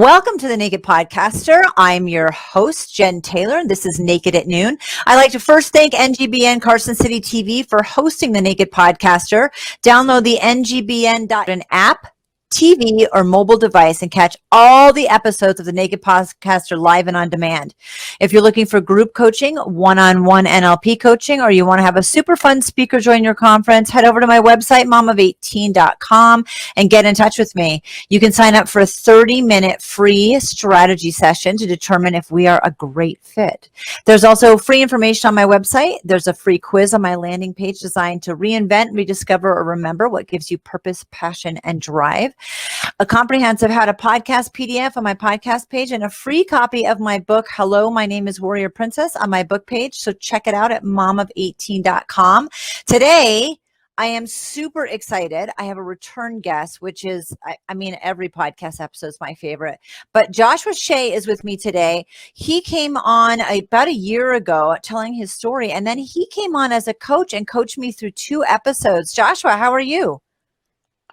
Welcome to the Naked Podcaster. I'm your host, Jen Taylor, and this is Naked at Noon. I'd like to first thank NGBN Carson City TV for hosting the Naked Podcaster. Download the NGBN app, TV, or mobile device and catch all the episodes of the Naked Podcaster live and on demand. If you're looking for group coaching, one-on-one NLP coaching, or you want to have a super fun speaker join your conference, head over to my website, momof18.com, and get in touch with me. You can sign up for a 30-minute free strategy session to determine if we are a great fit. There's also free information on my website. There's a free quiz on my landing page designed to reinvent, rediscover, or remember what gives you purpose, passion, and drive. A comprehensive how to podcast PDF on my podcast page, and a free copy of my book, Hello, My Name is Warrior Princess, on my book page. So check it out at momof18.com. Today, I am super excited. I have a return guest, which is, I mean, every podcast episode is my favorite. But Joshua Shea is with me today. He came on about a year ago telling his story, and then he came on as a coach and coached me through 2 episodes. Joshua, how are you?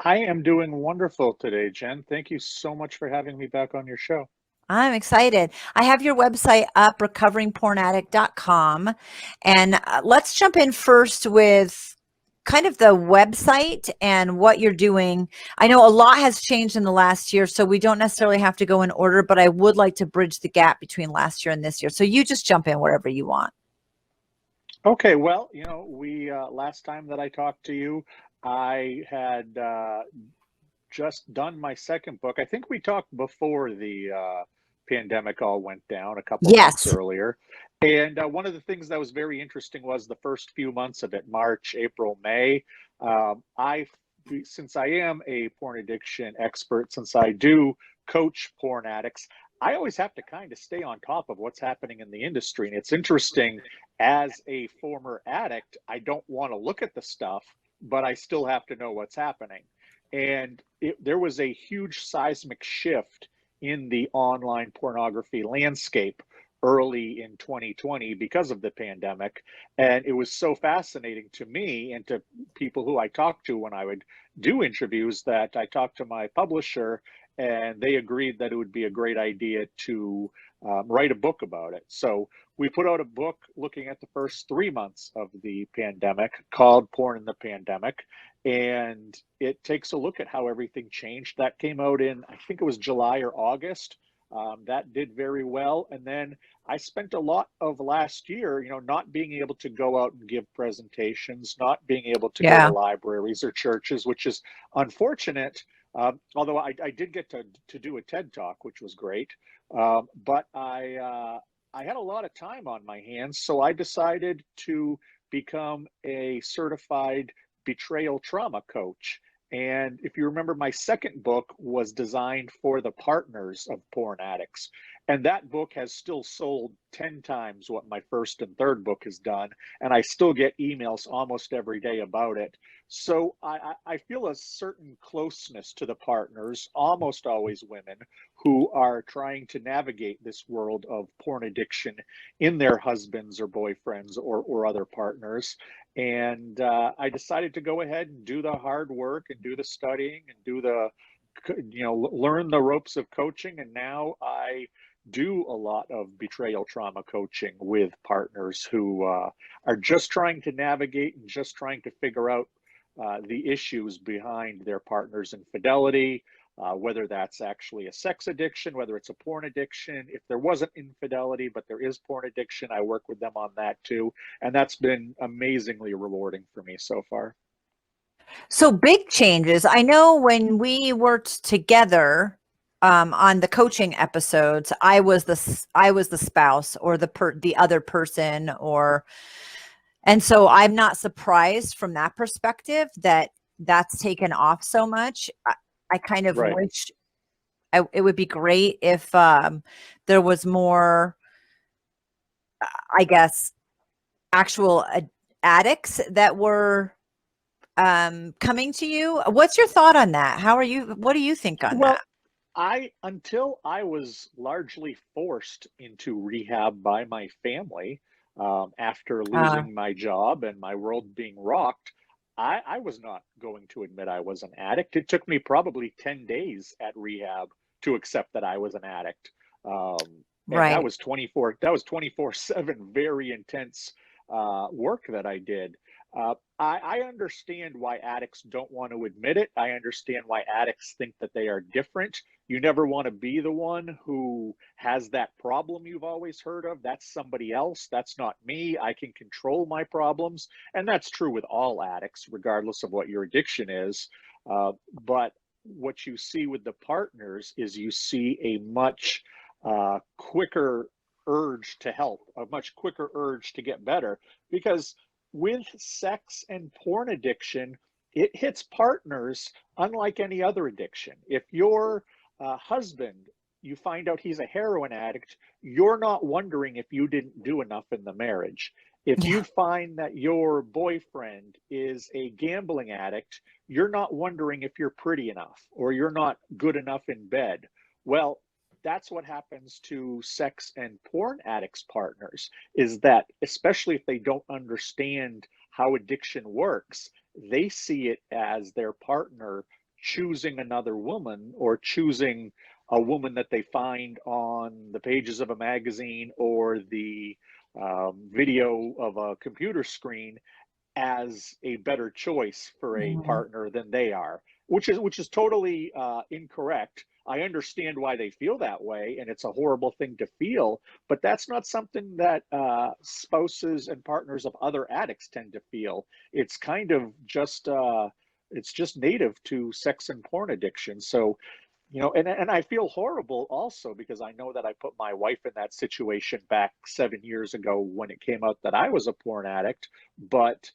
I am doing wonderful today, Jen. Thank you so much for having me back on your show. I'm excited. I have your website up, recoveringpornaddict.com. And let's jump in first with kind of the website and what you're doing. I know a lot has changed in the last year, so we don't necessarily have to go in order, but I would like to bridge the gap between last year and this year. So you just jump in wherever you want. Okay, well, we last time that I talked to you, I had just done my second book. I think we talked before the pandemic all went down a couple months Yes. earlier. And one of the things that was very interesting was the first few months of it, March, April, May. Since I am a porn addiction expert, since I do coach porn addicts, I always have to kind of stay on top of what's happening in the industry. And it's interesting, as a former addict, I don't want to look at the stuff, but I still have to know what's happening. And there was a huge seismic shift in the online pornography landscape early in 2020 because of the pandemic. And it was so fascinating to me and to people who I talked to when I would do interviews that I talked to my publisher, and they agreed that it would be a great idea to write a book about it. So we put out a book looking at the first 3 months of the pandemic called Porn in the Pandemic. And it takes a look at how everything changed. That came out in, I think it was July or August. That did very well. And then I spent a lot of last year, not being able to go out and give presentations, not being able to go to Yeah. libraries or churches, which is unfortunate. Although I did get to do a TED Talk, which was great. But I had a lot of time on my hands, so I decided to become a certified betrayal trauma coach. And if you remember, my second book was designed for the partners of porn addicts. And that book has still sold 10 times what my first and third book has done. And I still get emails almost every day about it. So I feel a certain closeness to the partners, almost always women, who are trying to navigate this world of porn addiction in their husbands or boyfriends or other partners. And I decided to go ahead and do the hard work and do the studying and learn the ropes of coaching. And now I do a lot of betrayal trauma coaching with partners who are just trying to navigate and just trying to figure out the issues behind their partner's infidelity, whether that's actually a sex addiction, whether it's a porn addiction. If there wasn't infidelity, but there is porn addiction, I work with them on that too. And that's been amazingly rewarding for me so far. So big changes. I know when we worked together on the coaching episodes, I was the spouse or the other person, and so I'm not surprised from that perspective that that's taken off so much. I kind of Right. wish it would be great if there was more, I guess, actual addicts that were coming to you. What's your thought on that? What do you think on that? Well, until I was largely forced into rehab by my family after Uh, losing my job and my world being rocked, I was not going to admit I was an addict. It took me probably 10 days at rehab to accept that I was an addict. And that Right. was 24/7, very intense work that I did. I understand why addicts don't want to admit it. I understand why addicts think that they are different. You never want to be the one who has that problem you've always heard of. That's somebody else. That's not me. I can control my problems. And that's true with all addicts, regardless of what your addiction is. But what you see with the partners is you see a much quicker urge to help, a much quicker urge to get better. Because with sex and porn addiction, it hits partners unlike any other addiction. If your husband, you find out he's a heroin addict, you're not wondering if you didn't do enough in the marriage. If Yeah. you find that your boyfriend is a gambling addict, you're not wondering if you're pretty enough or you're not good enough in bed. Well, that's what happens to sex and porn addicts partners, is that especially if they don't understand how addiction works, they see it as their partner choosing another woman or choosing a woman that they find on the pages of a magazine or the video of a computer screen as a better choice for a Mhm. partner than they are, which is totally incorrect. I understand why they feel that way, and it's a horrible thing to feel. But that's not something that spouses and partners of other addicts tend to feel. It's kind of just it's just native to sex and porn addiction. So and I feel horrible also because I know that I put my wife in that situation back 7 years ago when it came out that I was a porn addict. But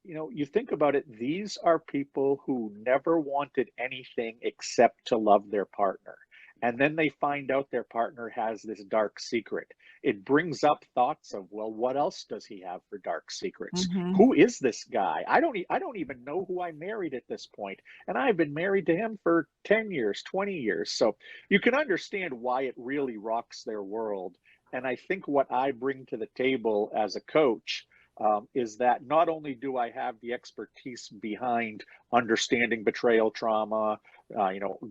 you think about it, these are people who never wanted anything except to love their partner. And then they find out their partner has this dark secret. It brings up thoughts of, well, what else does he have for dark secrets? Mhm. Who is this guy? I don't even know who I married at this point, and I've been married to him for 10 years, 20 years. So you can understand why it really rocks their world. And I think what I bring to the table as a coach is that not only do I have the expertise behind understanding betrayal trauma,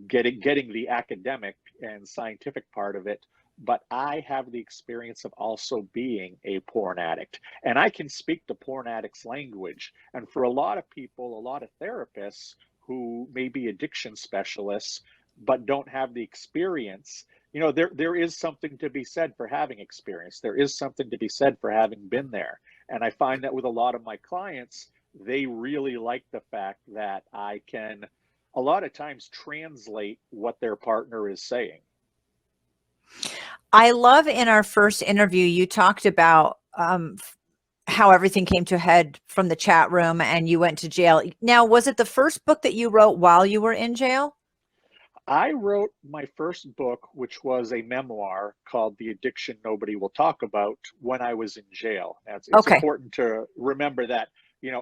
getting the academic and scientific part of it, but I have the experience of also being a porn addict, and I can speak the porn addict's language. And for a lot of people, a lot of therapists who may be addiction specialists but don't have the experience, there is something to be said for having experience. There is something to be said for having been there. And I find that with a lot of my clients, they really like the fact that I can a lot of times translate what their partner is saying. I love in our first interview, you talked about how everything came to a head from the chat room and you went to jail. Now, was it the first book that you wrote while you were in jail? I wrote my first book, which was a memoir called The Addiction Nobody Will Talk About, when I was in jail. Now, it's Okay. important to remember that,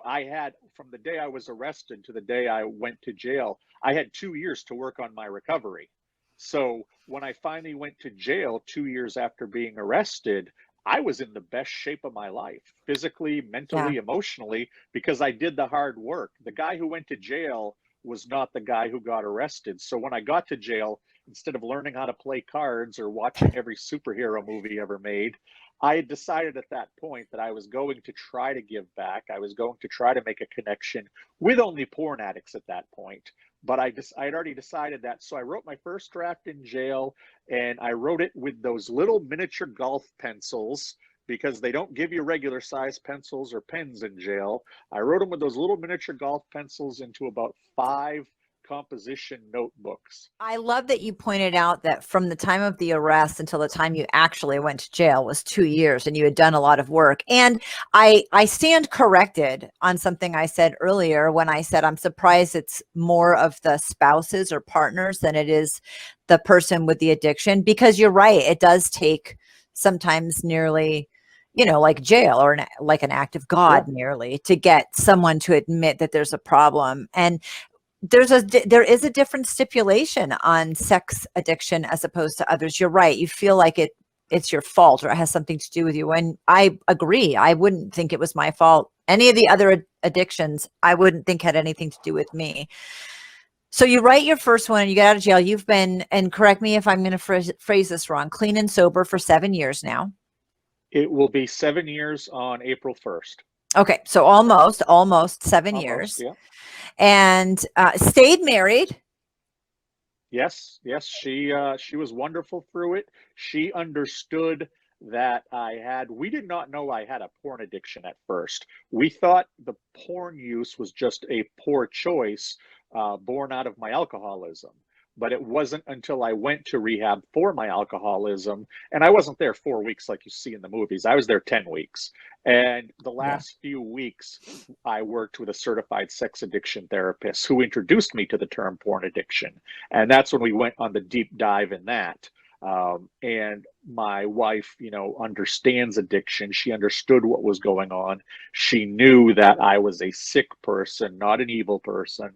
I had, from the day I was arrested to the day I went to jail, I had 2 years to work on my recovery. So when I finally went to jail 2 years after being arrested, I was in the best shape of my life, physically, Yeah. mentally, emotionally, because I did the hard work. The guy who went to jail was not the guy who got arrested. So when I got to jail, instead of learning how to play cards or watching every superhero movie ever made, I had decided at that point that I was going to try to give back. I was going to try to make a connection with only porn addicts at that point. But I had already decided that. So I wrote my first draft in jail, and I wrote it with those little miniature golf pencils because they don't give you regular size pencils or pens in jail. I wrote them with those little miniature golf pencils into about 5 composition notebooks. I love that you pointed out that from the time of the arrest until the time you actually went to jail was 2 years and you had done a lot of work. And I stand corrected on something I said earlier when I said I'm surprised it's more of the spouses or partners than it is the person with the addiction, because you're right. It does take sometimes nearly, like jail or like an act of Yeah. God nearly to get someone to admit that there's a problem. And there is a different stipulation on sex addiction as opposed to others. You're right. You feel like it's your fault or it has something to do with you. And I agree. I wouldn't think it was my fault. Any of the other addictions, I wouldn't think had anything to do with me. So you write your first one and you get out of jail. You've been, and correct me if I'm going to phrase this wrong, clean and sober for 7 years now. It will be 7 years on April 1st. Okay, so almost 7 years. Almost, yeah. And stayed married. Yes, yes, she was wonderful through it. She understood that we did not know I had a porn addiction at first. We thought the porn use was just a poor choice born out of my alcoholism. But it wasn't until I went to rehab for my alcoholism, and I wasn't there 4 weeks like you see in the movies. I was there 10 weeks. And the Yeah. last few weeks, I worked with a certified sex addiction therapist who introduced me to the term porn addiction. And that's when we went on the deep dive in that. And my wife, understands addiction. She understood what was going on. She knew that I was a sick person, not an evil person,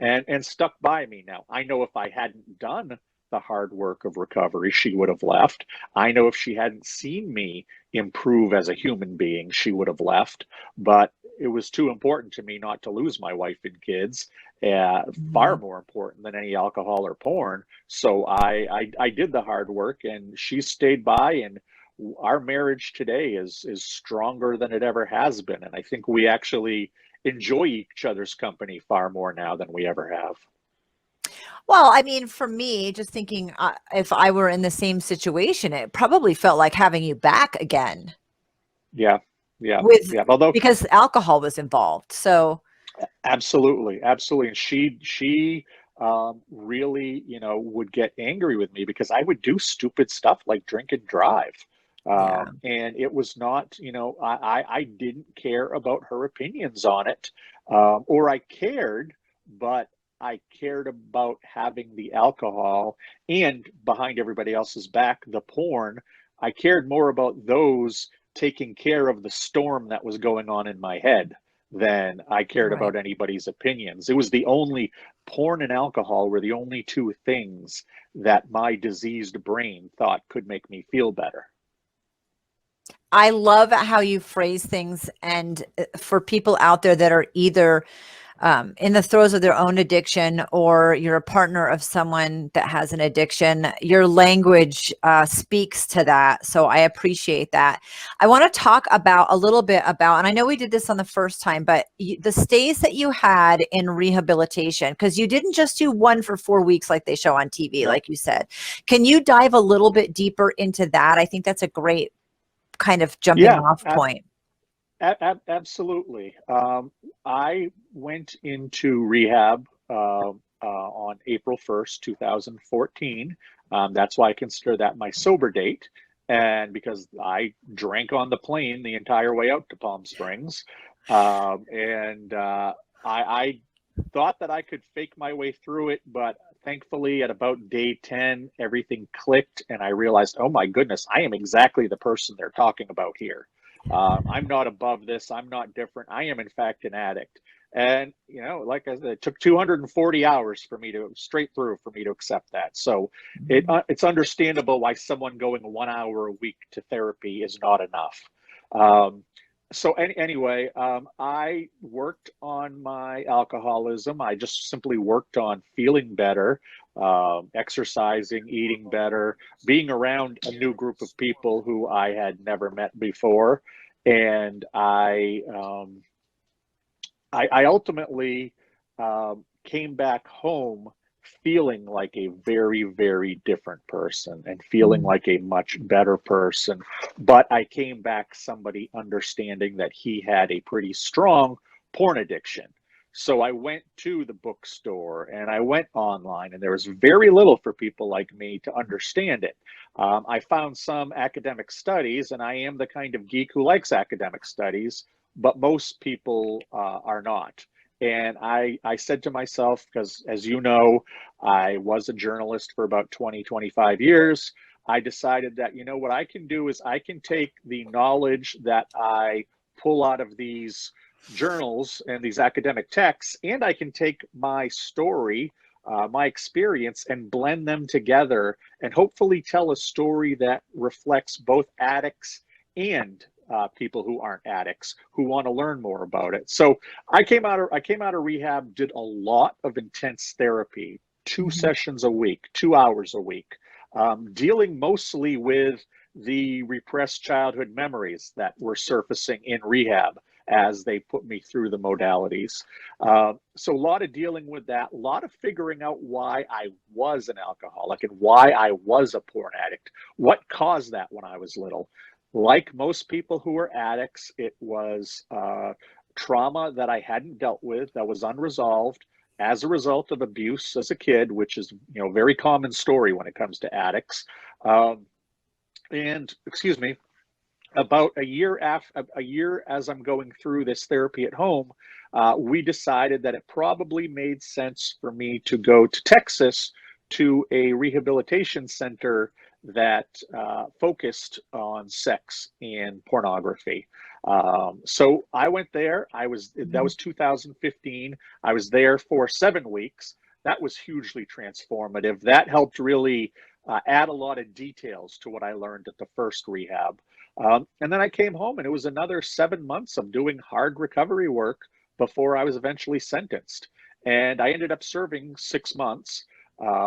and stuck by me. Now, I know if I hadn't done the hard work of recovery, she would have left. I know if she hadn't seen me improve as a human being, she would have left. But it was too important to me not to lose my wife and kids, far Mhm. more important than any alcohol or porn. So I did the hard work, and she stayed by, and our marriage today is stronger than it ever has been. And I think we actually enjoy each other's company far more now than we ever have. Well, I mean, for me, just thinking if I were in the same situation, it probably felt like having you back again Yeah, yeah, with yeah. Although because alcohol was involved. So, absolutely, absolutely. And she really, would get angry with me because I would do stupid stuff like drink and drive. yeah, And it was not, I didn't care about her opinions on it, or I cared, but I cared about having the alcohol and behind everybody else's back, the porn. I cared more about those taking care of the storm that was going on in my head than I cared right. about anybody's opinions. It was the only porn and alcohol were the only two things that my diseased brain thought could make me feel better. I love how you phrase things. And for people out there that are either in the throes of their own addiction or you're a partner of someone that has an addiction, your language speaks to that. So I appreciate that. I want to talk about a little bit about, and I know we did this on the first time, but the stays that you had in rehabilitation, because you didn't just do one for 4 weeks like they show on TV, No, like you said. Can you dive a little bit deeper into that? I think that's a great kind of jumping yeah, off point. absolutely. I went into rehab on April 1st, 2014. That's why I consider that my sober date. And because I drank on the plane the entire way out to Palm Springs. And I thought that I could fake my way through it, but thankfully, at about day 10, everything clicked, and I realized, oh my goodness, I am exactly the person they're talking about here. I'm not above this. I'm not different. I am, in fact, an addict. And, like I said, it took 240 hours for me to straight through for me to accept that. So it's understandable why someone going 1 hour a week to therapy is not enough. Um, so anyway, I worked on my alcoholism. I just simply worked on feeling better, exercising, eating better, being around a new group of people who I had never met before, and I ultimately came back home feeling like a very, very different person and feeling Mhm. like a much better person. But I came back somebody understanding that he had a pretty strong porn addiction. So I went to the bookstore and I went online, and there was very little for people like me to understand it. I found some academic studies, and I am the kind of geek who likes academic studies, but most people are not. And I said to myself, because as you know, I was a journalist for about 20, 25 years. I decided that, what I can do is I can take the knowledge that I pull out of these journals and these academic texts, and I can take my story, my experience, and blend them together and hopefully tell a story that reflects both addicts and people who aren't addicts who want to learn more about it. So I came out of rehab, did a lot of intense therapy, 2 sessions a week, 2 hours a week, dealing mostly with the repressed childhood memories that were surfacing in rehab as they put me through the modalities. So a lot of dealing with that, a lot of figuring out why I was an alcoholic and why I was a porn addict, what caused that when I was little. Like most people who are addicts, it was trauma that I hadn't dealt with, that was unresolved as a result of abuse as a kid, which is, a very common story when it comes to addicts. And excuse me, about a year as I'm going through this therapy at home, we decided that it probably made sense for me to go to Texas to a rehabilitation center that focused on sex and pornography. So I went there. That was 2015. I was there for 7 weeks. That was hugely transformative. That helped really add a lot of details to what I learned at the first rehab. And then I came home, and it was another 7 months of doing hard recovery work before I was eventually sentenced. And I ended up serving 6 months.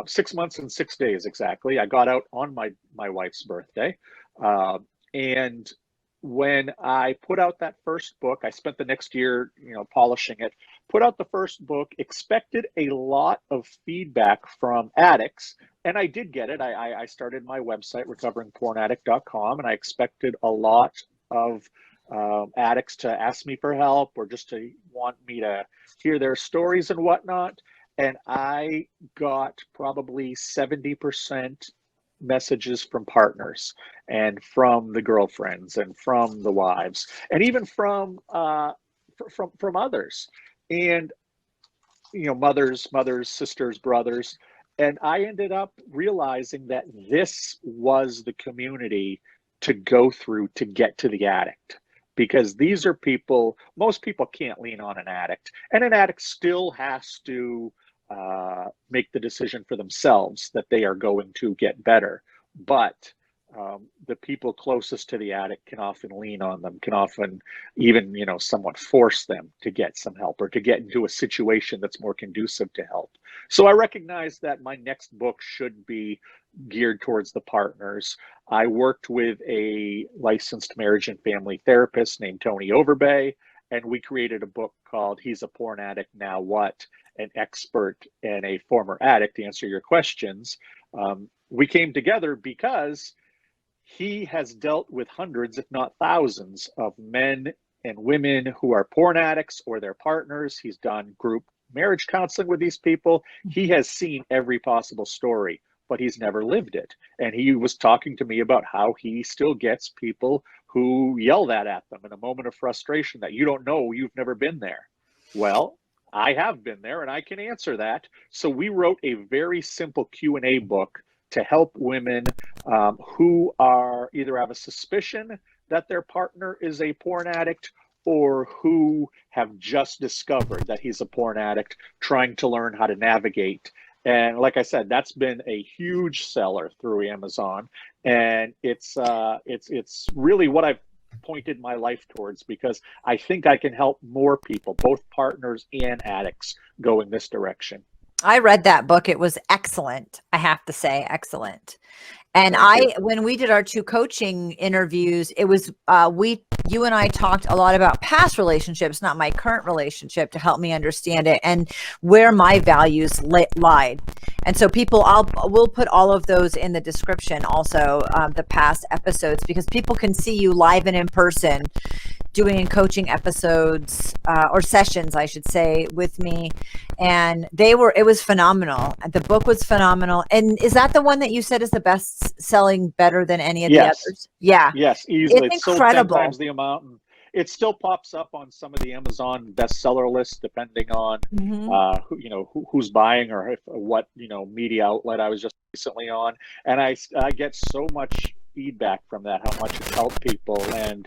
6 months and 6 days exactly. I got out on my wife's birthday. And when I put out that first book, I spent the next year, polishing it, put out the first book, expected a lot of feedback from addicts. And I did get it. I started my website, recoveringpornaddict.com, and I expected a lot of addicts to ask me for help or just to want me to hear their stories and whatnot. And I got probably 70% messages from partners and from the girlfriends and from the wives and even from others, and mothers, sisters, brothers. And I ended up realizing that this was the community to go through to get to the addict, because these are people, most people can't lean on an addict, and an addict still has to make the decision for themselves that they are going to get better. But the people closest to the addict can often lean on them, can often even, somewhat force them to get some help or to get into a situation that's more conducive to help. So I recognize that my next book should be geared towards the partners. I worked with a licensed marriage and family therapist named Tony Overbay, and we created a book called He's a Porn Addict, Now What? An expert and a former addict to answer your questions. We came together because he has dealt with hundreds, if not thousands, of men and women who are porn addicts or their partners. He's done group marriage counseling with these people. He has seen every possible story, but he's never lived it. And he was talking to me about how he still gets people who yell that at them in a moment of frustration that you don't know, you've never been there. Well, I have been there, and I can answer that. So we wrote a very simple Q&A book to help women who are either have a suspicion that their partner is a porn addict or who have just discovered that he's a porn addict, trying to learn how to navigate. And like I said, that's been a huge seller through Amazon, and it's really what I've pointed my life towards, because I think I can help more people, both partners and addicts, go in this direction. I read that book. It was excellent. I have to say, excellent. And when we did our 2 coaching interviews, it was, you and I talked a lot about past relationships, not my current relationship, to help me understand it and where my values lied. And so we'll put all of those in the description also, the past episodes, because people can see you live and in person doing coaching episodes, or sessions, I should say, with me. And it was phenomenal. The book was phenomenal. And is that the one that you said is the best selling, better than any of the others? Yeah. Yes, easily. It's incredible. Sold 10 times the amount. And it still pops up on some of the Amazon bestseller lists, depending on who's buying or what media outlet I was just recently on. And I get so much feedback from that, how much it's helped people. And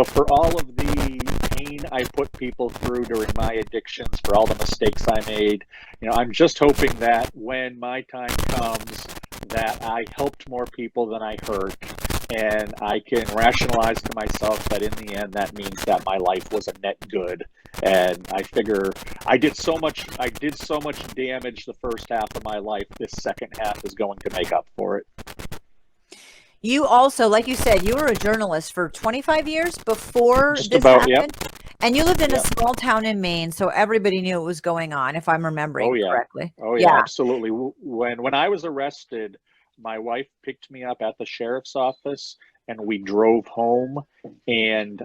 for all of the pain I put people through during my addictions, for all the mistakes I made, I'm just hoping that when my time comes, that I helped more people than I hurt, And I can rationalize to myself that in the end, that means that my life was a net good. And I figure I did so much damage the first half of my life. This second half is going to make up for it. You also, like you said, you were a journalist for 25 years before Just this about, yep. happened. And you lived in a Yep. small town in Maine, so everybody knew what was going on, if I'm remembering Oh yeah. correctly. Oh yeah, absolutely. When I was arrested, my wife picked me up at the sheriff's office and we drove home, and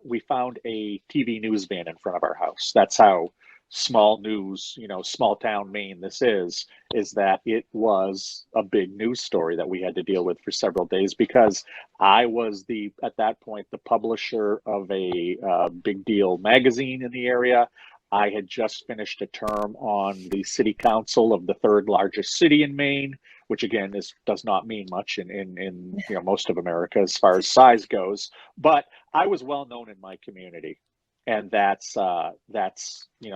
we found a TV news van in front of our house. That's how small news, small town Maine this is that it was a big news story that we had to deal with for several days because I was at that point, the publisher of a big deal magazine in the area. I had just finished a term on the city council of the third largest city in Maine, which again does not mean much in most of America as far as size goes. But I was well known in my community, and that's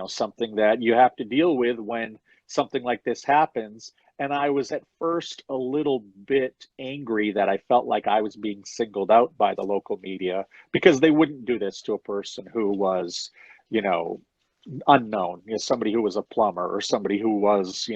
something that you have to deal with when something like this happens. And I was at first a little bit angry that I felt like I was being singled out by the local media because they wouldn't do this to a person who was, unknown, somebody who was a plumber or somebody who was,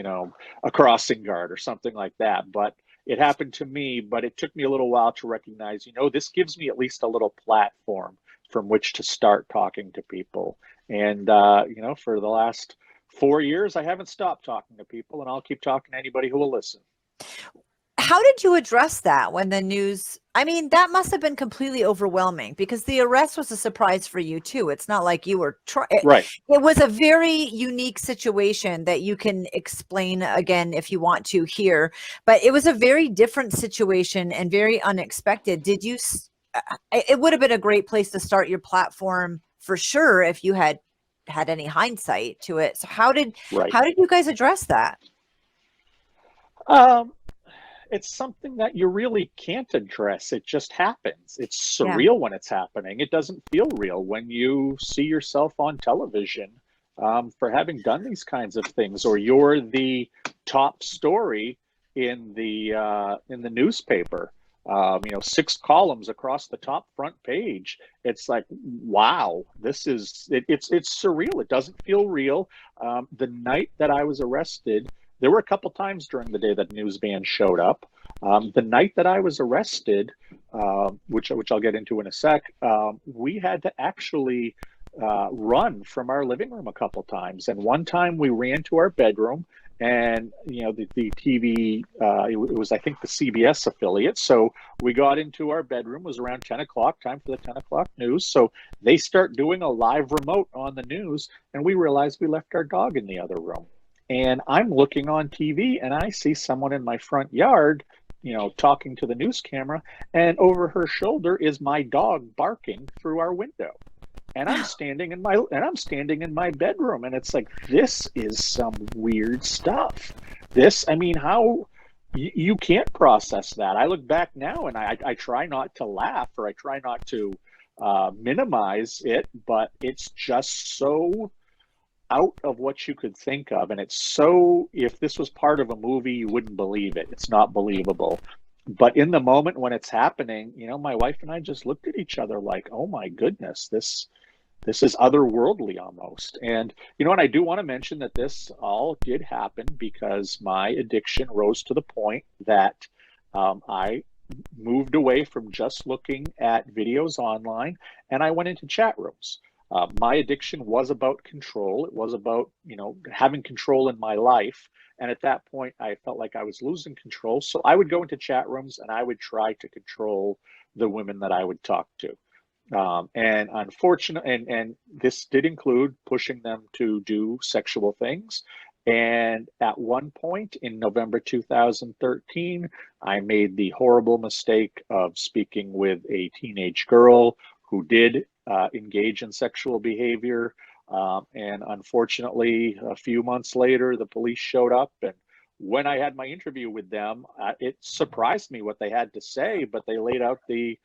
a crossing guard or something like that. But it happened to me, but it took me a little while to recognize, this gives me at least a little platform from which to start talking to people. And, for the last 4 years, I haven't stopped talking to people, and I'll keep talking to anybody who will listen. How did you address that when the news, that must have been completely overwhelming because the arrest was a surprise for you too. It's not like you were Right. It was a very unique situation that you can explain again if you want to here, but it was a very different situation and very unexpected. It would have been a great place to start your platform for sure if you had any hindsight to it. So how did you guys address that? It's something that you really can't address. It just happens. It's Yeah. surreal when it's happening. It doesn't feel real when you see yourself on television for having done these kinds of things, or you're the top story in the newspaper. 6 columns across the top front page. It's like, wow, it's surreal. It doesn't feel real. The night that I was arrested, there were a couple times during the day that news van showed up. The night that I was arrested, which I'll get into in a sec, we had to actually run from our living room a couple times. And one time we ran to our bedroom, and the TV, it was, I think, the CBS affiliate. So we got into our bedroom. It was around 10 o'clock, time for the 10 o'clock news. So they start doing a live remote on the news, and we realized we left our dog in the other room. And I'm looking on TV and I see someone in my front yard, talking to the news camera, and over her shoulder is my dog barking through our window. And I'm standing in my bedroom, and it's like, this is some weird stuff. How you can't process that. I look back now and I try not to laugh, or I try not to minimize it, but it's just so out of what you could think of. And it's so, if this was part of a movie, you wouldn't believe it. It's not believable. But in the moment when it's happening, my wife and I just looked at each other like, oh my goodness, this is otherworldly almost. And, and I do want to mention that this all did happen because my addiction rose to the point that I moved away from just looking at videos online, and I went into chat rooms. My addiction was about control. It was about, having control in my life. And at that point, I felt like I was losing control. So I would go into chat rooms and I would try to control the women that I would talk to. And unfortunately, and this did include pushing them to do sexual things. And at one point in November 2013, I made the horrible mistake of speaking with a teenage girl who did engage in sexual behavior. And unfortunately, a few months later, the police showed up. And when I had my interview with them, it surprised me what they had to say, but they laid out the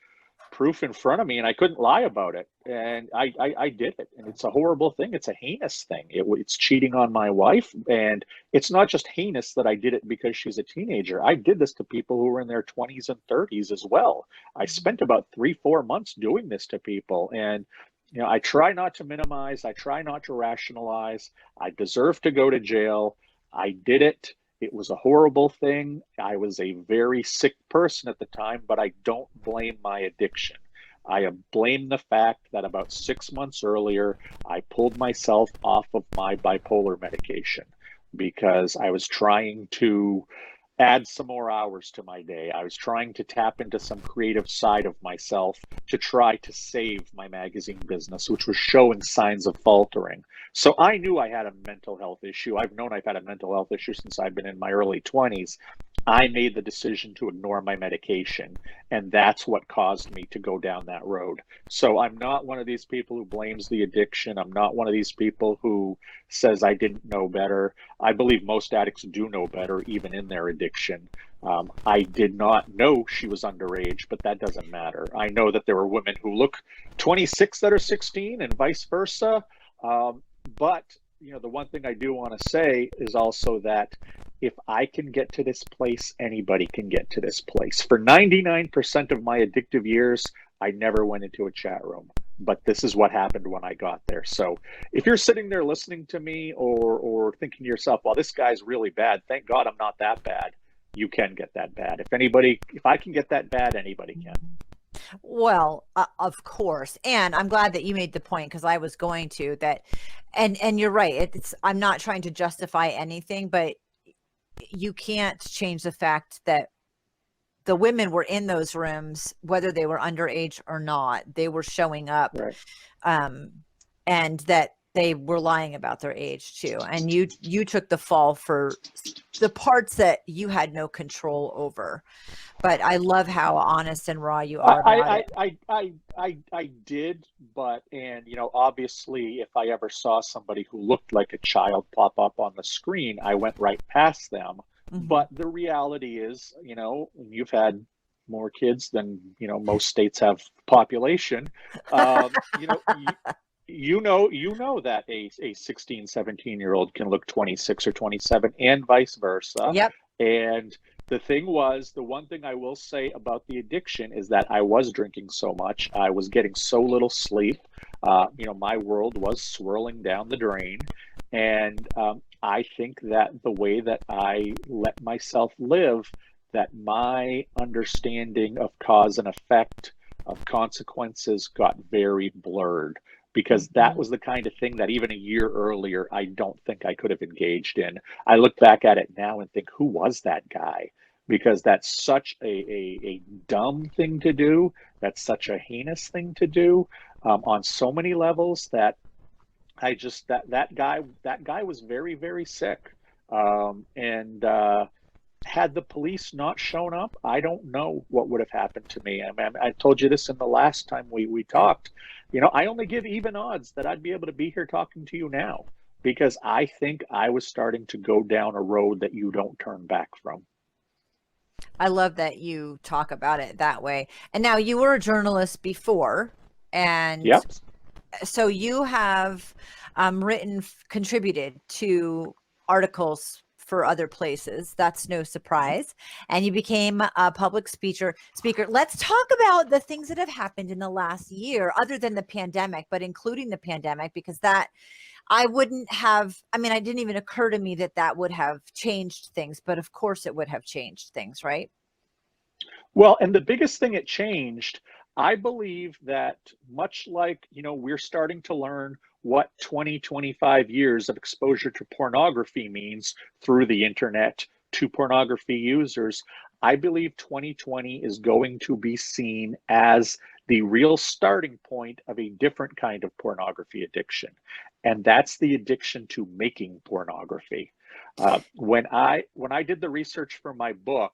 proof in front of me, and I couldn't lie about it. And I did it, and it's a horrible thing. It's a heinous thing. It's cheating on my wife, and it's not just heinous that I did it because she's a teenager. I did this to people who were in their 20s and 30s as well. I spent about 3-4 months doing this to people, and I try not to minimize. I try not to rationalize. I deserve to go to jail. I did it. It was a horrible thing. I was a very sick person at the time, but I don't blame my addiction. I blame the fact that about 6 months earlier, I pulled myself off of my bipolar medication because I was trying to add some more hours to my day. I was trying to tap into some creative side of myself to try to save my magazine business, which was showing signs of faltering. So I knew I had a mental health issue. I've known I've had a mental health issue since I've been in my early 20s. I made the decision to ignore my medication, and that's what caused me to go down that road. So I'm not one of these people who blames the addiction. I'm not one of these people who says I didn't know better. I believe most addicts do know better, even in their addiction. I did not know she was underage, but that doesn't matter. I know that there are women who look 26 that are 16 and vice versa. But the one thing I do want to say is also that if I can get to this place, anybody can get to this place. For 99% of my addictive years, I never went into a chat room. But this is what happened when I got there. So if you're sitting there listening to me or thinking to yourself, well, this guy's really bad, thank God I'm not that bad. You can get that bad. If I can get that bad, anybody can. Well, of course. And I'm glad that you made the point, because I was going to that. And you're right. I'm not trying to justify anything, but you can't change the fact that the women were in those rooms, whether they were underage or not. They were showing up, Right. And that they were lying about their age too. And you took the fall for the parts that you had no control over. But I love how honest and raw you are about it. I did, but obviously, if I ever saw somebody who looked like a child pop up on the screen, I went right past them. Mhm. But the reality is, you've had more kids than most states have population. You know that a 16, 17-year-old can look 26 or 27 and vice versa. Yep. And the one thing I will say about the addiction is that I was drinking so much. I was getting so little sleep. My world was swirling down the drain. And I think that the way that I let myself live, that my understanding of cause and effect, of consequences, got very blurred, because that was the kind of thing that even a year earlier, I don't think I could have engaged in. I look back at it now and think, who was that guy? Because that's such a dumb thing to do. That's such a heinous thing to do on so many levels that that guy was very, very sick. And had the police not shown up, I don't know what would have happened to me. I told you this in the last time we talked. I only give even odds that I'd be able to be here talking to you now, because I think I was starting to go down a road that you don't turn back from. I love that you talk about it that way. And now, you were a journalist before, and Yep. so you have contributed to articles for other places. That's no surprise. And you became a public speaker. Let's talk about the things that have happened in the last year, other than the pandemic, but including the pandemic, because that it didn't even occur to me that would have changed things, but of course it would have changed things, right? Well, and the biggest thing it changed, I believe that much like, we're starting to learn what 20, 25 years of exposure to pornography means through the internet to pornography users, I believe 2020 is going to be seen as the real starting point of a different kind of pornography addiction. And that's the addiction to making pornography. When I did the research for my book,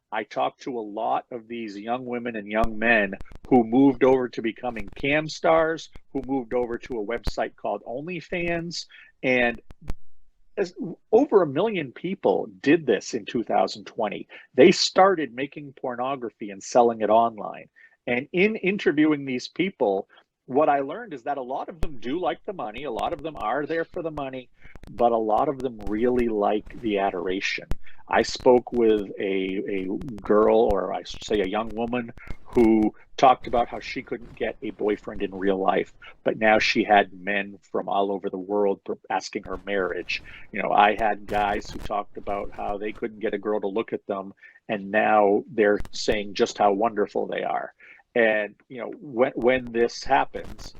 I talked to a lot of these young women and young men who moved over to becoming cam stars, who moved over to a website called OnlyFans. And over 1 million people did this in 2020. They started making pornography and selling it online. And in interviewing these people, what I learned is that a lot of them do like the money. A lot of them are there for the money, but a lot of them really like the adoration. I spoke with a girl, or I should say a young woman, who talked about how she couldn't get a boyfriend in real life, but now she had men from all over the world asking her marriage. I had guys who talked about how they couldn't get a girl to look at them, and now they're saying just how wonderful they are. And when this happens,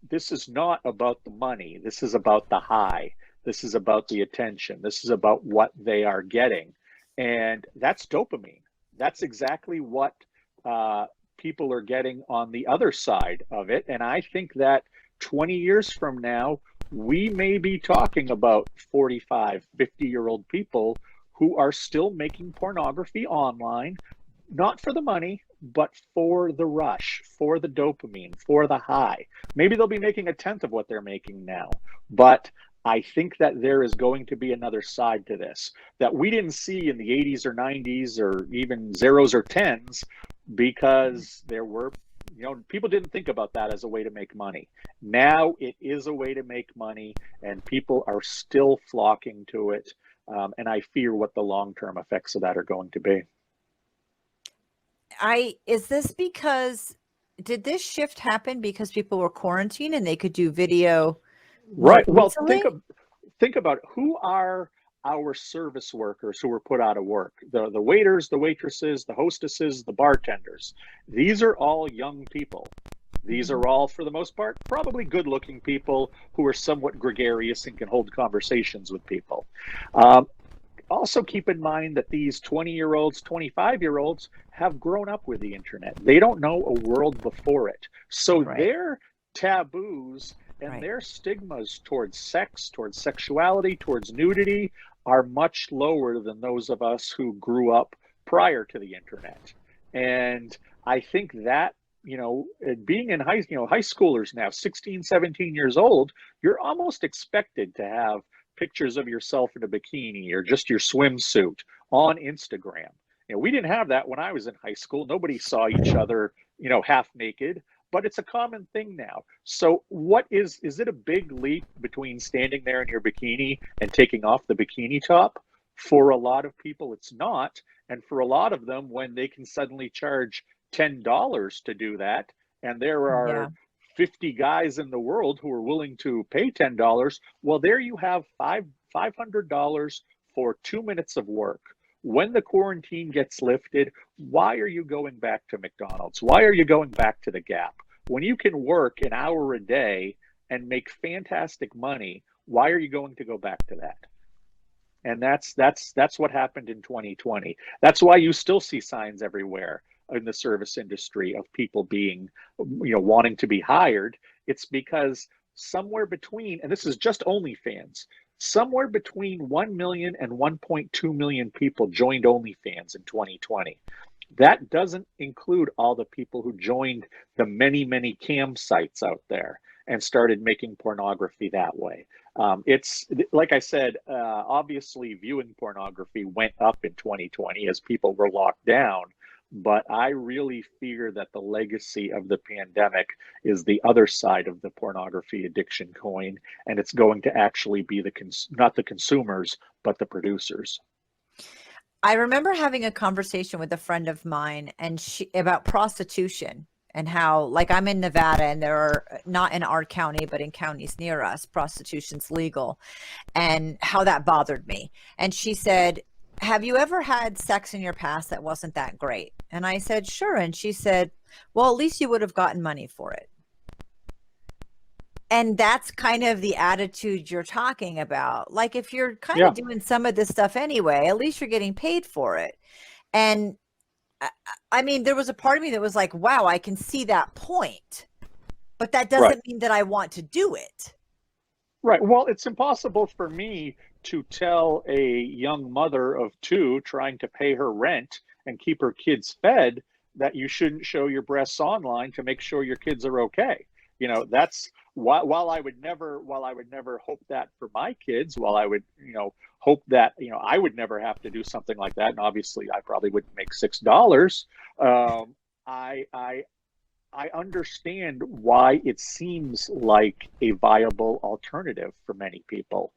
this is not about the money. This is about the high. This is about the attention. This is about what they are getting, and that's dopamine. That's exactly what people are getting on the other side of it. And I think that 20 years from now, we may be talking about 45, 50-year-old people who are still making pornography online, not for the money, but for the rush, for the dopamine, for the high. Maybe they'll be making a tenth of what they're making now. But I think that there is going to be another side to this that we didn't see in the 80s or 90s or even zeros or tens, because there were, people didn't think about that as a way to make money. Now it is a way to make money, and people are still flocking to it. And I fear what the long-term effects of that are going to be. Is this because, did this shift happen because people were quarantined and they could do video more Right. Well, easily? think about who are our service workers who were put out of work. The waiters, the waitresses, the hostesses, the bartenders. These are all young people. These are all, for the most part, probably good-looking people who are somewhat gregarious and can hold conversations with people. Also keep in mind that these 20-year-olds, 25-year-olds have grown up with the internet. They don't know a world before it. So their taboos and their stigmas towards sex, towards sexuality, towards nudity are much lower than those of us who grew up prior to the internet. And I think that, being in high schoolers now, 16, 17 years old, you're almost expected to have pictures of yourself in a bikini or just your swimsuit on Instagram. We didn't have that when I was in high school. Nobody saw each other, half naked, but it's a common thing now. So is it a big leap between standing there in your bikini and taking off the bikini top? For a lot of people, it's not. And for a lot of them, when they can suddenly charge $10 to do that, and there are 50 guys in the world who are willing to pay $10, well, there you have $500 for 2 minutes of work. When the quarantine gets lifted, why are you going back to McDonald's? Why are you going back to the Gap? When you can work an hour a day and make fantastic money, why are you going to go back to that? And that's what happened in 2020. That's why you still see signs everywhere in the service industry of people being, wanting to be hired. It's because somewhere between, and this is just OnlyFans, somewhere between 1 million and 1.2 million people joined OnlyFans in 2020. That doesn't include all the people who joined the many, many cam sites out there and started making pornography that way. It's like I said, obviously viewing pornography went up in 2020 as people were locked down. But I really fear that the legacy of the pandemic is the other side of the pornography addiction coin, and it's going to actually be not the consumers, but the producers. I remember having a conversation with a friend of mine and about prostitution, and how, like, I'm in Nevada and there are, not in our county, but in counties near us, prostitution's legal, and how that bothered me. And she said, have you ever had sex in your past that wasn't that great? And I said, sure. And she said, well, at least you would have gotten money for it. And that's kind of the attitude you're talking about. Like, if you're kind of doing some of this stuff anyway, at least you're getting paid for it. And I mean, there was a part of me that was like, wow, I can see that point, but that doesn't mean that I want to do it. Right. Well, it's impossible for me to tell a young mother of two trying to pay her rent and keep her kids fed that you shouldn't show your breasts online to make sure your kids are okay. That's while I would never hope that for my kids, while I would, hope that, I would never have to do something like that. And obviously I probably wouldn't make $6. I understand why it seems like a viable alternative for many people.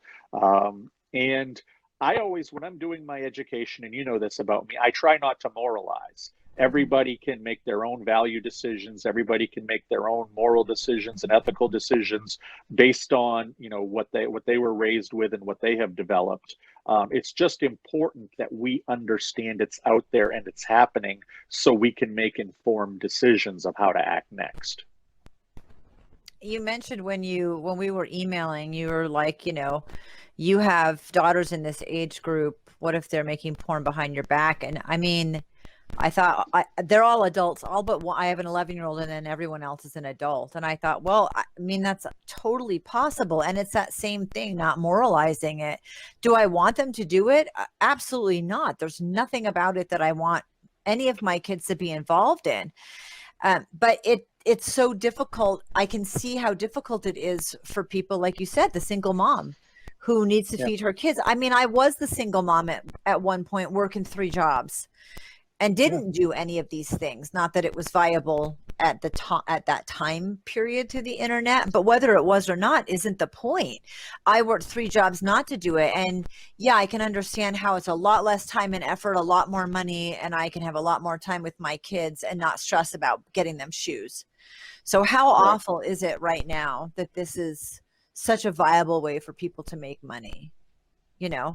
And I always, when I'm doing my education, and you know this about me, I try not to moralize. Mhm. Everybody can make their own value decisions. Everybody can make their own moral decisions and ethical decisions based on, what they were raised with and what they have developed. It's just important that we understand it's out there and it's happening so we can make informed decisions of how to act next. You mentioned when we were emailing, you were like, you have daughters in this age group. What if they're making porn behind your back? And I mean, I thought they're all adults, all but one. I have an 11-year-old, and then everyone else is an adult. And I thought, well, I mean, that's totally possible. And it's that same thing, not moralizing it. Do I want them to do it? Absolutely not. There's nothing about it that I want any of my kids to be involved in. But it's so difficult. I can see how difficult it is for people, like you said, the single mom who needs to Yeah. feed her kids. I mean, I was the single mom at one point, working 3 jobs and Yeah. didn't do any of these things. Not that it was viable at that time period to the internet, but whether it was or not isn't the point. I worked 3 jobs not to do it. And yeah, I can understand how it's a lot less time and effort, a lot more money, and I can have a lot more time with my kids and not stress about getting them shoes. So how Right. awful is it right now that this is such a viable way for people to make money, you know?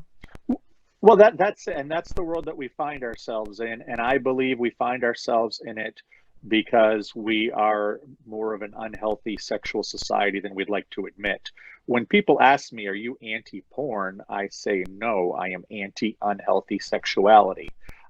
Well, that's the world that we find ourselves in, and I believe we find ourselves in it because we are more of an unhealthy sexual society than we'd like to admit. When people ask me, "Are you anti-porn?" I say, "No, I am anti-unhealthy sexuality."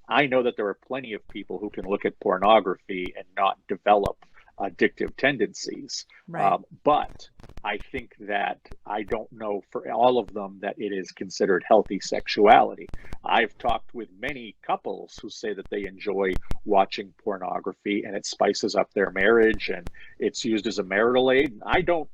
I know that there are plenty of people who can look at pornography and not develop addictive tendencies, Right. but I think that I don't know for all of them that it is considered healthy sexuality. I've talked with many couples who say that they enjoy watching pornography and it spices up their marriage and it's used as a marital aid. I don't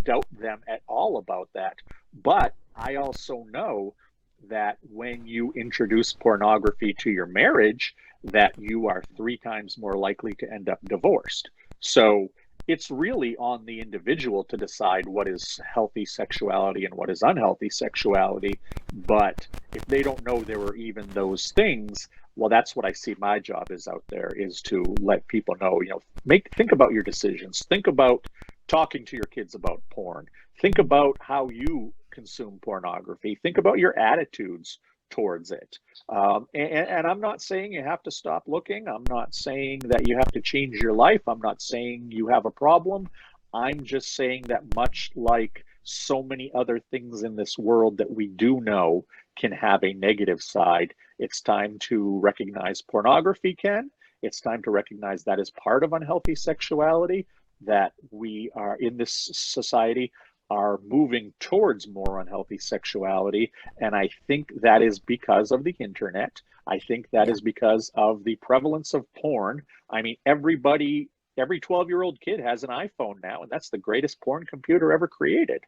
doubt them at all about that. But I also know that when you introduce pornography to your marriage, that you are 3 times more likely to end up divorced. So it's really on the individual to decide what is healthy sexuality and what is unhealthy sexuality. But if they don't know there are even those things, well, that's what I see my job is out there is to let people know, think about your decisions. Think about talking to your kids about porn. Think about how you consume pornography. Think about your attitudes towards it. And I'm not saying you have to stop looking. I'm not saying that you have to change your life. I'm not saying you have a problem. I'm just saying that much like so many other things in this world that we do know can have a negative side, it's time to recognize pornography can. It's time to recognize that is part of unhealthy sexuality, that we are in this society are moving towards more unhealthy sexuality. And I think that is because of the internet. I think that Yeah. is because of the prevalence of porn. I mean, every 12-year-old kid has an iPhone now, and that's the greatest porn computer ever created.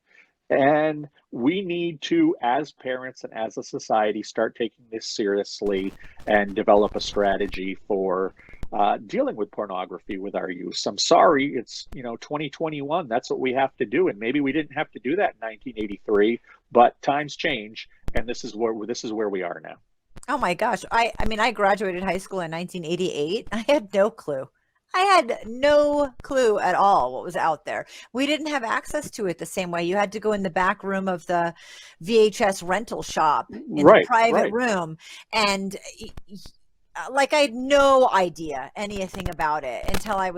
And we need to, as parents and as a society, start taking this seriously and develop a strategy for dealing with pornography with our use. I'm sorry, it's 2021. That's what we have to do, and maybe we didn't have to do that in 1983, but times change, and this is where we are now. Oh my gosh. I mean, I graduated high school in 1988. I had no clue. I had no clue at all what was out there. We didn't have access to it the same way. You had to go in the back room of the VHS rental shop in the Right, private right. room. And like I had no idea anything about it until I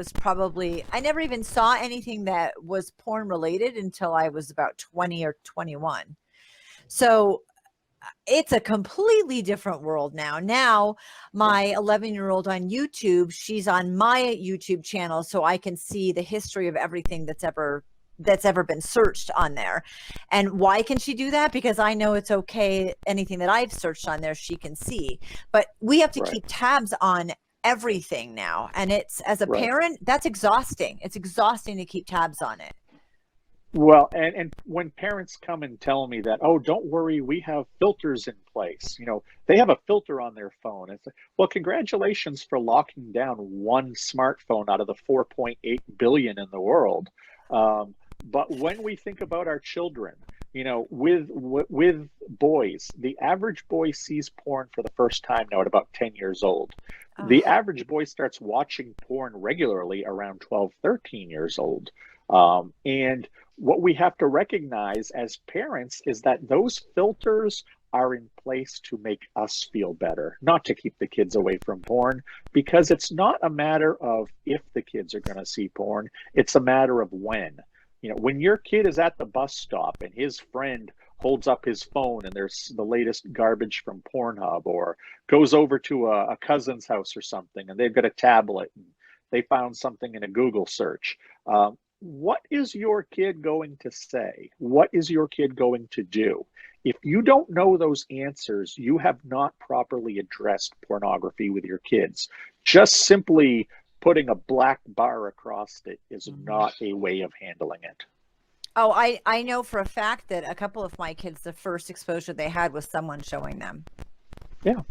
never even saw anything that was porn related until I was about 20 or 21. So it's a completely different world now. Now, Yeah, my 11-year-old on YouTube, she's on my YouTube channel, so I can see the history of everything that's ever been searched on there. And why can she do that? Because I know it's okay. Anything that I've searched on there, she can see. But we have to right, keep tabs on everything now. And it's, as a right. parent, that's exhausting. It's exhausting to keep tabs on it. Well, and when parents come and tell me that, oh, don't worry, we have filters in place. They have a filter on their phone. It's like, well, congratulations for locking down one smartphone out of the 4.8 billion in the world. But when we think about our children, with boys, the average boy sees porn for the first time now at about 10 years old. The Oh, average boy starts watching porn regularly around 12, 13 years old. And what we have to recognize as parents is that those filters are in place to make us feel better, not to keep the kids away from porn, because it's not a matter of if the kids are going to see porn, it's a matter of when. When your kid is at the bus stop and his friend holds up his phone and there's the latest garbage from Pornhub, or goes over to a cousin's house or something and they've got a tablet and they found something in a Google search. What is your kid going to say? What is your kid going to do? If you don't know those answers, you have not properly addressed pornography with your kids. Just simply putting a black bar across it is mhm. not a way of handling it. Oh, I know for a fact that a couple of my kids, the first exposure they had was someone showing them. Yeah,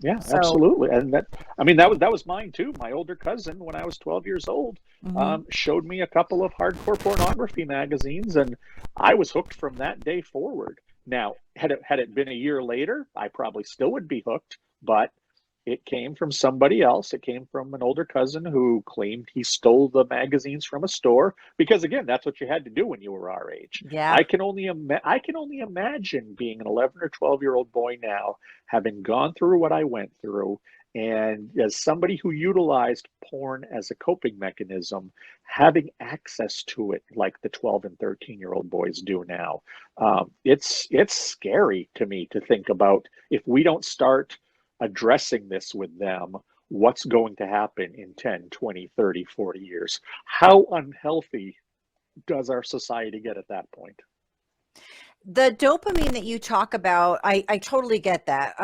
yeah, So, absolutely. And that was mine too. My older cousin, when I was 12 years old, mhm. showed me a couple of hardcore pornography magazines, and I was hooked from that day forward. Now, had it been a year later, I probably still would be hooked, but it came from somebody else. It came from an older cousin who claimed he stole the magazines from a store, because again, that's what you had to do when you were our age. Yeah. I can only imagine being an 11 or 12-year-old boy now, having gone through what I went through, and as somebody who utilized porn as a coping mechanism, having access to it like the 12 and 13-year-old boys do now. It's scary to me to think about, if we don't start addressing this with them, what's going to happen in 10, 20, 30, 40 years. How unhealthy does our society get at that point? The dopamine that you talk about, I totally get that.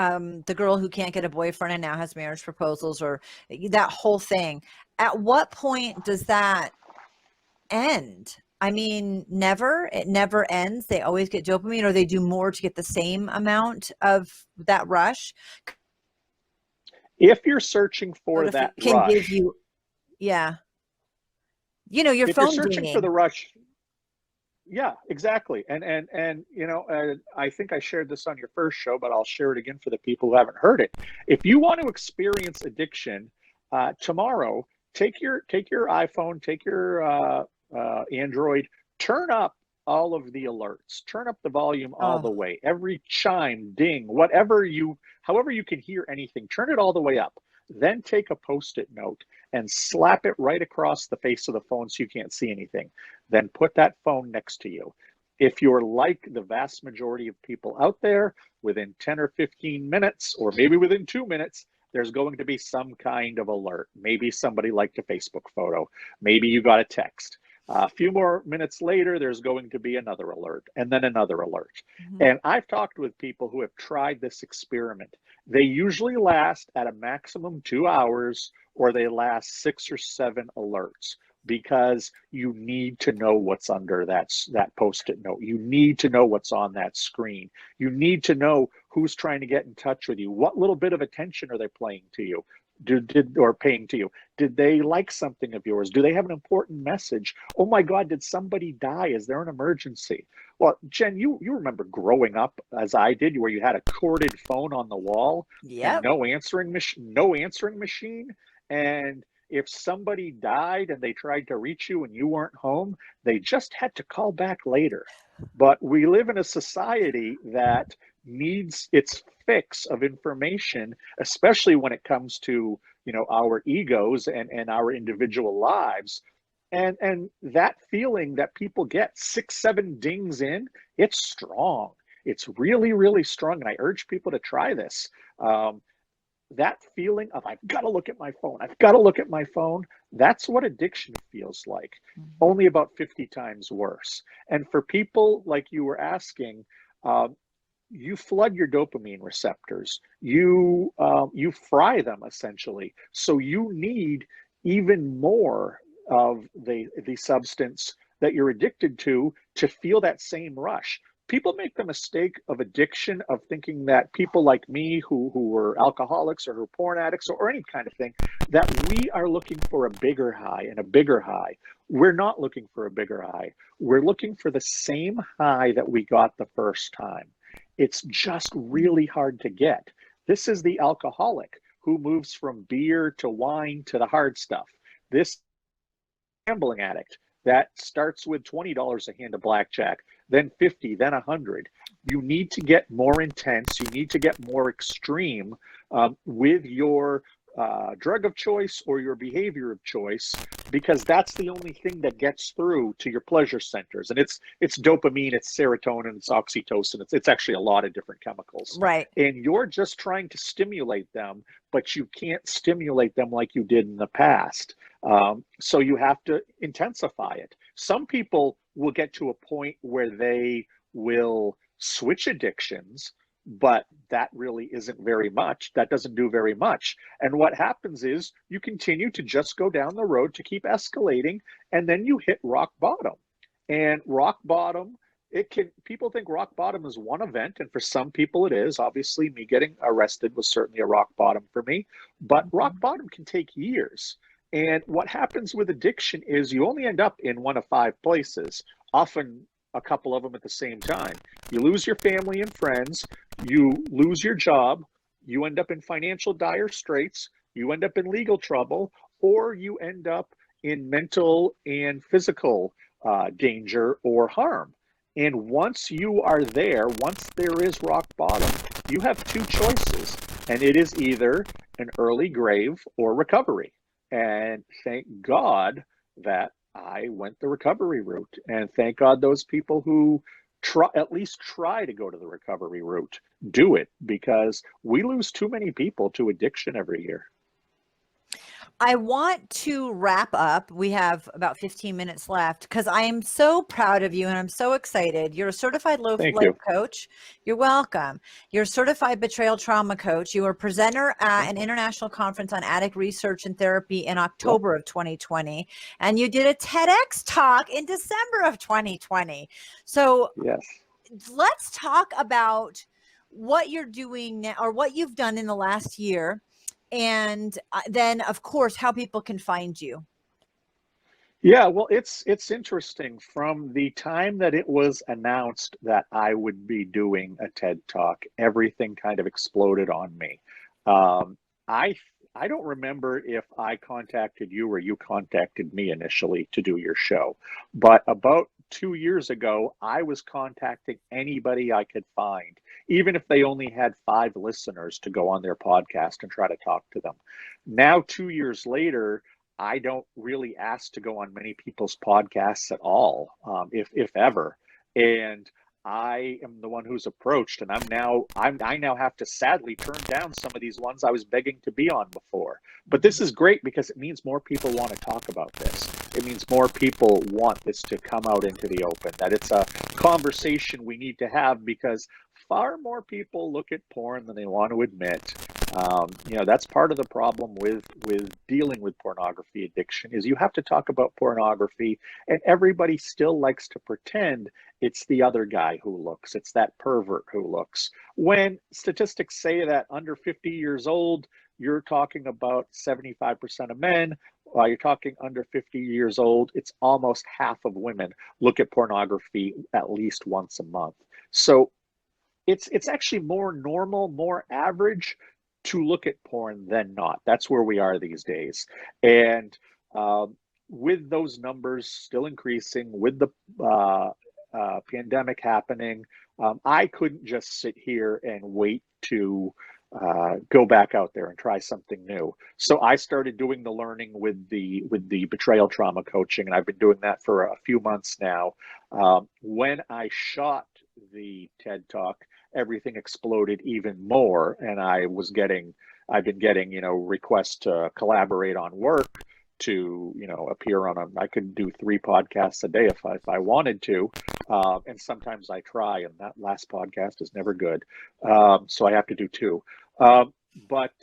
The girl who can't get a boyfriend and now has marriage proposals, or that whole thing. At what point does that end? I mean, never. It never ends. They always get dopamine, or they do more to get the same amount of that rush. If you're searching But for if that it can give rush, you, yeah, your if you're phone searching for the dinging. rush, yeah, exactly. I think I shared this on your first show, but I'll share it again for the people who haven't heard it. If you want to experience addiction, tomorrow, take your iPhone, take your Android, turn up all of the alerts, turn up the volume all the Oh, way, every chime, ding, however you can hear anything, turn it all the way up. Then take a post-it note and slap it right across the face of the phone so you can't see anything. Then put that phone next to you. If you're like the vast majority of people out there, within 10 or 15 minutes, or maybe within 2 minutes, there's going to be some kind of alert. Maybe somebody liked a Facebook photo. Maybe you got a text. A few more minutes later, there's going to be another alert, and then another alert. mhm. And I've talked with people who have tried this experiment. They usually last at a maximum 2 hours, or they last 6 or 7 alerts, because you need to know what's under that post-it note. You need to know what's on that screen. You need to know who's trying to get in touch with you. What little bit of attention are they playing to you? Or paying to you? Did they like something of yours? Do they have an important message? Oh my God, did somebody die? Is there an emergency? Well, Jen, you remember growing up as I did, where you had a corded phone on the wall and Yep. no answering machine. And if somebody died and they tried to reach you and you weren't home, they just had to call back later. But we live in a society that needs its fix of information, especially when it comes to our egos and our individual lives. And that feeling that people get 6, 7 dings in, it's strong. It's really, really strong. And I urge people to try this. That feeling of, I've got to look at my phone, I've got to look at my phone, that's what addiction feels like, Mhm. only about 50 times worse. And for people like you were asking, you flood your dopamine receptors, you fry them essentially, so you need even more of the substance that you're addicted to feel that same rush. People make the mistake of addiction of thinking that people like me who were alcoholics or who are porn addicts or any kind of thing, that we are looking for a bigger high and a bigger high. We're not looking for a bigger high. We're looking for the same high that we got the first time. It's just really hard to get. This is the alcoholic who moves from beer to wine to the hard stuff. This gambling addict that starts with $20 a hand of blackjack, then 50, then 100. You need to get more intense. You need to get more extreme with your drug of choice or your behavior of choice, because that's the only thing that gets through to your pleasure centers. And it's dopamine, it's serotonin, it's oxytocin. It's actually a lot of different chemicals. Right. And you're just trying to stimulate them, but you can't stimulate them like you did in the past. So you have to intensify it. Some people will get to a point where they will switch addictions, but that really isn't very much. That doesn't do very much. And what happens is you continue to just go down the road to keep escalating, and then you hit rock bottom. And rock bottom, people think rock bottom is one event, and for some people it is. Obviously, me getting arrested was certainly a rock bottom for me, but rock bottom can take years. And what happens with addiction is you only end up in one of 5 places, often a couple of them at the same time. You lose your family and friends, you lose your job, you end up in financial dire straits, you end up in legal trouble, or you end up in mental and physical danger or harm. And once you are there, once there is rock bottom, you have 2 choices, and it is either an early grave or recovery. And thank God that I went the recovery route. And thank God those people who at least try to go to the recovery route do it, because we lose too many people to addiction every year. I want to wrap up. We have about 15 minutes left because I am so proud of you and I'm so excited. You're a certified life coach. You're welcome. You're a certified betrayal trauma coach. You were a presenter at an international conference on addict research and therapy in October of 2020. And you did a TEDx talk in December of 2020. So yes, let's talk about what you're doing now, or what you've done in the last year. And then, of course, how people can find you. Yeah, well, it's interesting. From the time that it was announced that I would be doing a TED Talk, everything kind of exploded on me. I don't remember if I contacted you or you contacted me initially to do your show, but about 2 years ago, I was contacting anybody I could find, even if they only had 5 listeners, to go on their podcast and try to talk to them. Now, 2 years later, I don't really ask to go on many people's podcasts at all, if ever. And I am the one who's approached, and I now have to sadly turn down some of these ones I was begging to be on before. But this is great because it means more people want to talk about this. It means more people want this to come out into the open, that it's a conversation we need to have, because far more people look at porn than they want to admit. That's part of the problem with dealing with pornography addiction, is you have to talk about pornography, and everybody still likes to pretend it's the other guy who looks, it's that pervert who looks. When statistics say that under 50 years old, you're talking about 75% of men. While you're talking under 50 years old, it's almost half of women look at pornography at least once a month. So it's actually more normal, more average to look at porn than not. That's where we are these days. And with those numbers still increasing, with the pandemic happening, I couldn't just sit here and wait to go back out there and try something new. So I started doing the learning with the betrayal trauma coaching, and I've been doing that for a few months now. When I shot the TED Talk, everything exploded even more, and I've been getting requests to collaborate on work, to appear on I could do 3 podcasts a day if I wanted to, and sometimes I try, and that last podcast is never good, so I have to do 2. But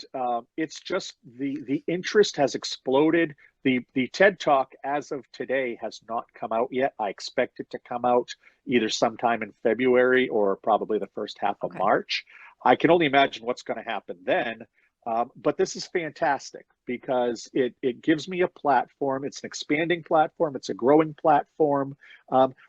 it's just the interest has exploded. The TED Talk as of today has not come out yet. I expect it to come out either sometime in February or probably the first half of Okay. March. I can only imagine what's going to happen then. But this is fantastic because it gives me a platform. It's an expanding platform. It's a growing platform.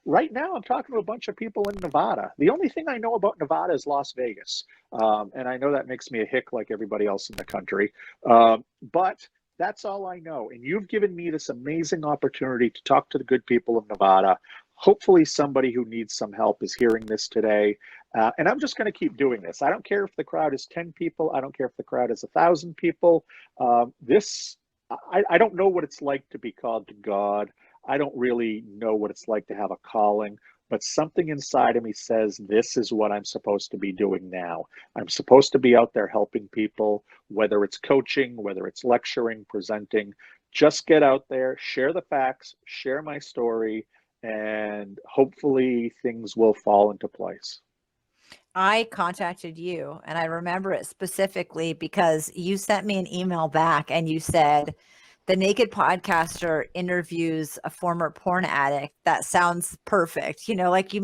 Right now, I'm talking to a bunch of people in Nevada. The only thing I know about Nevada is Las Vegas. And I know that makes me a hick like everybody else in the country. But that's all I know. And you've given me this amazing opportunity to talk to the good people of Nevada. Hopefully, somebody who needs some help is hearing this today. And I'm just going to keep doing this. I don't care if the crowd is 10 people. I don't care if the crowd is 1,000 people. I don't know what it's like to be called to God. I don't really know what it's like to have a calling, but something inside of me says this is what I'm supposed to be doing now. I'm supposed to be out there helping people, whether it's coaching, whether it's lecturing, presenting. Just get out there, share the facts, share my story, and hopefully things will fall into place. I contacted you, and I remember it specifically because you sent me an email back and you said, the Naked Podcaster interviews a former porn addict. That sounds perfect. Like you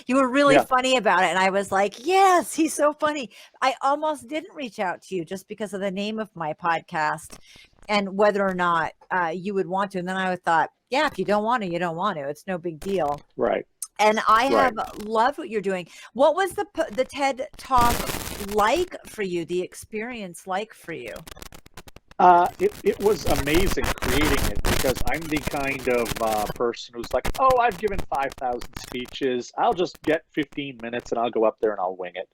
were really Yeah, funny about it. And I was like, yes, he's so funny. I almost didn't reach out to you just because of the name of my podcast and whether or not you would want to. And then I thought, yeah, if you don't want to, you don't want to. It's no big deal. right, And I right. have loved what you're doing. What was the TED Talk like for you? The experience like for you? It was amazing creating it because I'm the kind of person who's like, oh, I've given 5,000 speeches. I'll just get 15 minutes and I'll go up there and I'll wing it.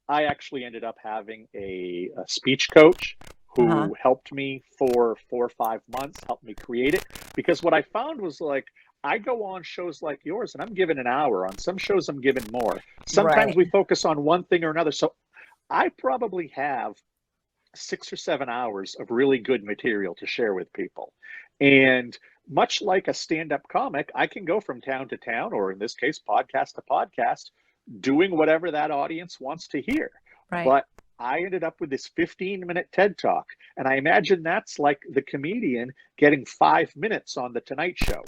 I actually ended up having a speech coach Uh-huh. who helped me for 4 or 5 months, helped me create it. Because what I found was like, I go on shows like yours and I'm given an hour. On some shows, I'm given more. Sometimes Right. we focus on one thing or another. So I probably have 6 or 7 hours of really good material to share with people. And much like a stand up comic, I can go from town to town, or in this case, podcast to podcast, doing whatever that audience wants to hear. Right. But I ended up with this 15-minute TED Talk. And I imagine that's like the comedian getting 5 minutes on The Tonight Show.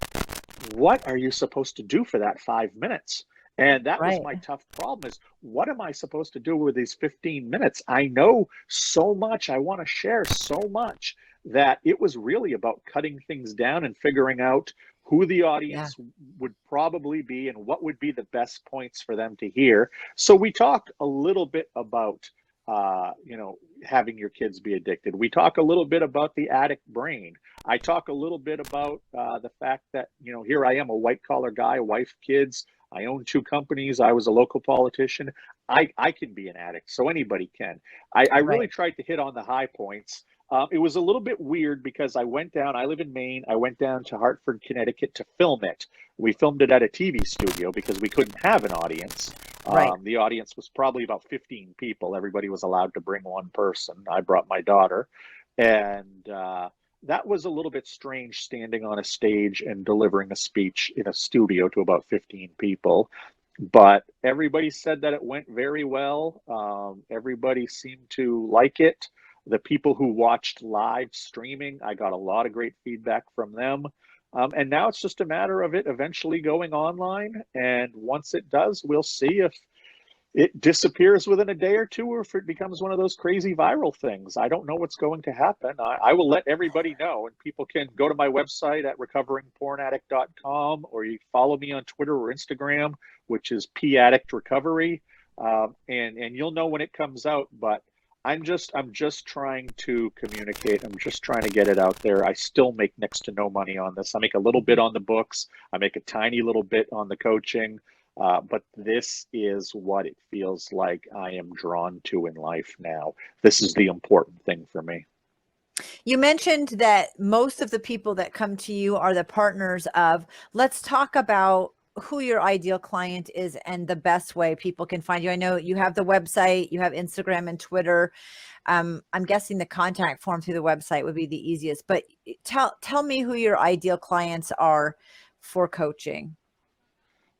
What are you supposed to do for that 5 minutes? And that was Right. my tough problem is what am I supposed to do with these 15 minutes? I know so much. I want to share so much that it was really about cutting things down and figuring out who the Yeah. audience would probably be and what would be the best points for them to hear. So we talked a little bit about having your kids be addicted. We talk a little bit about the addict brain. I talk a little bit about the fact that, here I am, a white collar guy, a wife, kids. I own 2 companies. I was a local politician. I can be an addict, so anybody can. I Right. really tried to hit on the high points. It was a little bit weird because I live in Maine. I went down to Hartford, Connecticut to film it. We filmed it at a TV studio because we couldn't have an audience. Right. The audience was probably about 15 people. Everybody was allowed to bring one person. I brought my daughter. And that was a little bit strange standing on a stage and delivering a speech in a studio to about 15 people. But everybody said that it went very well. Everybody seemed to like it. The people who watched live streaming, I got a lot of great feedback from them. And now it's just a matter of it eventually going online. And once it does, we'll see if it disappears within a day or two or if it becomes one of those crazy viral things. I don't know what's going to happen. I will let everybody know, and people can go to my website at recoveringpornaddict.com, or you follow me on Twitter or Instagram, which is paddictrecovery, and you'll know when it comes out. But I'm just trying to communicate. I'm just trying to get it out there. I still make next to no money on this. I make a little bit on the books. I make a tiny little bit on the coaching. But this is what it feels like I am drawn to in life now. This is the important thing for me. You mentioned that most of the people that come to you are the partners of. Let's talk about who your ideal client is and the best way people can find you. I know you have the website, you have Instagram and Twitter. I'm guessing the contact form through the website would be the easiest, but tell me who your ideal clients are for coaching.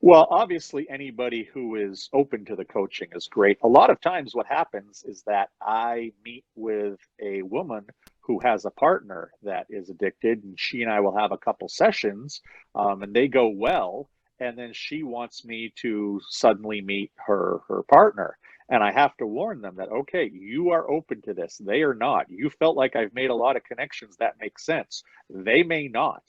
Well, obviously, anybody who is open to the coaching is great. A lot of times, what happens is that I meet with a woman who has a partner that is addicted, and she and I will have a couple sessions, and they go well, and then she wants me to suddenly meet her partner. And I have to warn them that, okay, you are open to this. They are not. You felt like I've made a lot of connections. That makes sense. They may not.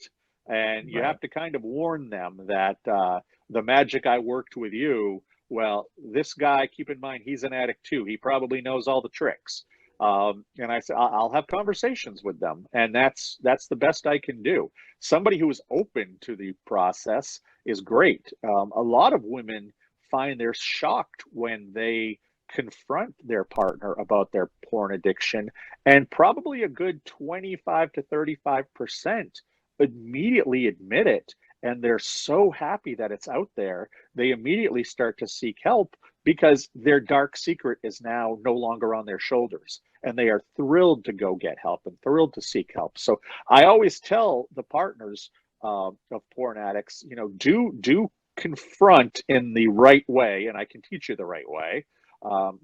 And you Right. have to kind of warn them that the magic I worked with you, well, this guy, keep in mind, he's an addict too. He probably knows all the tricks. And I said, I'll have conversations with them. And that's the best I can do. Somebody who is open to the process is great. A lot of women find they're shocked when they confront their partner about their porn addiction, and probably a good 25 to 35% immediately admit it, and they're so happy that it's out there. They immediately start to seek help because their dark secret is now no longer on their shoulders, and they are thrilled to go get help and thrilled to seek help. So I always tell the partners of porn addicts, do confront in the right way, and I can teach you the right way.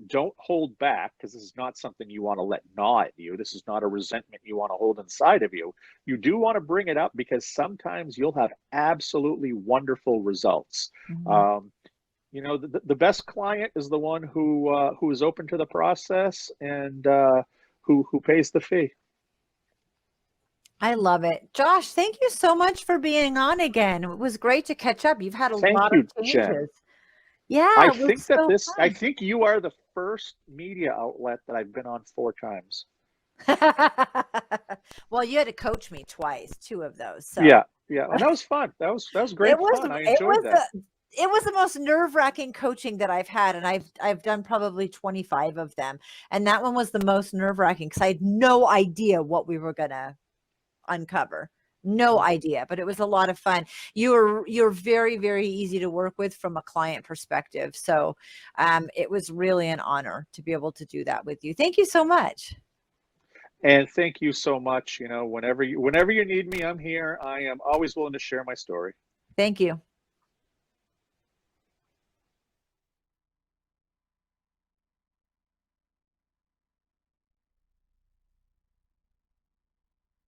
Don't hold back, because this is not something you want to let gnaw at you. This is not a resentment you want to hold inside of you. You do want to bring it up, because sometimes you'll have absolutely wonderful results. Mhm. The best client is the one who is open to the process, and who pays the fee. I love it. Josh, thank you so much for being on again. It was great to catch up. You've had a Thank lot of you, Jen. changes. Yeah, it was I so think you are the first media outlet that I've been on 4 times. fun. Well, you had to coach me twice, two of those. So Yeah, yeah, and that was fun. That was it great was fun. I it enjoyed was that. the it was the most nerve-wracking coaching that I've had, and I've done probably 25 of them. And that one was the most nerve-wracking because I had no idea what we were gonna uncover. No idea, but it was a lot of fun. You're very, very easy to work with from a client perspective. So it was really an honor to be able to do that with you. Thank you so much. And thank you so much. Whenever you need me, I'm here. I am always willing to share my story. Thank you.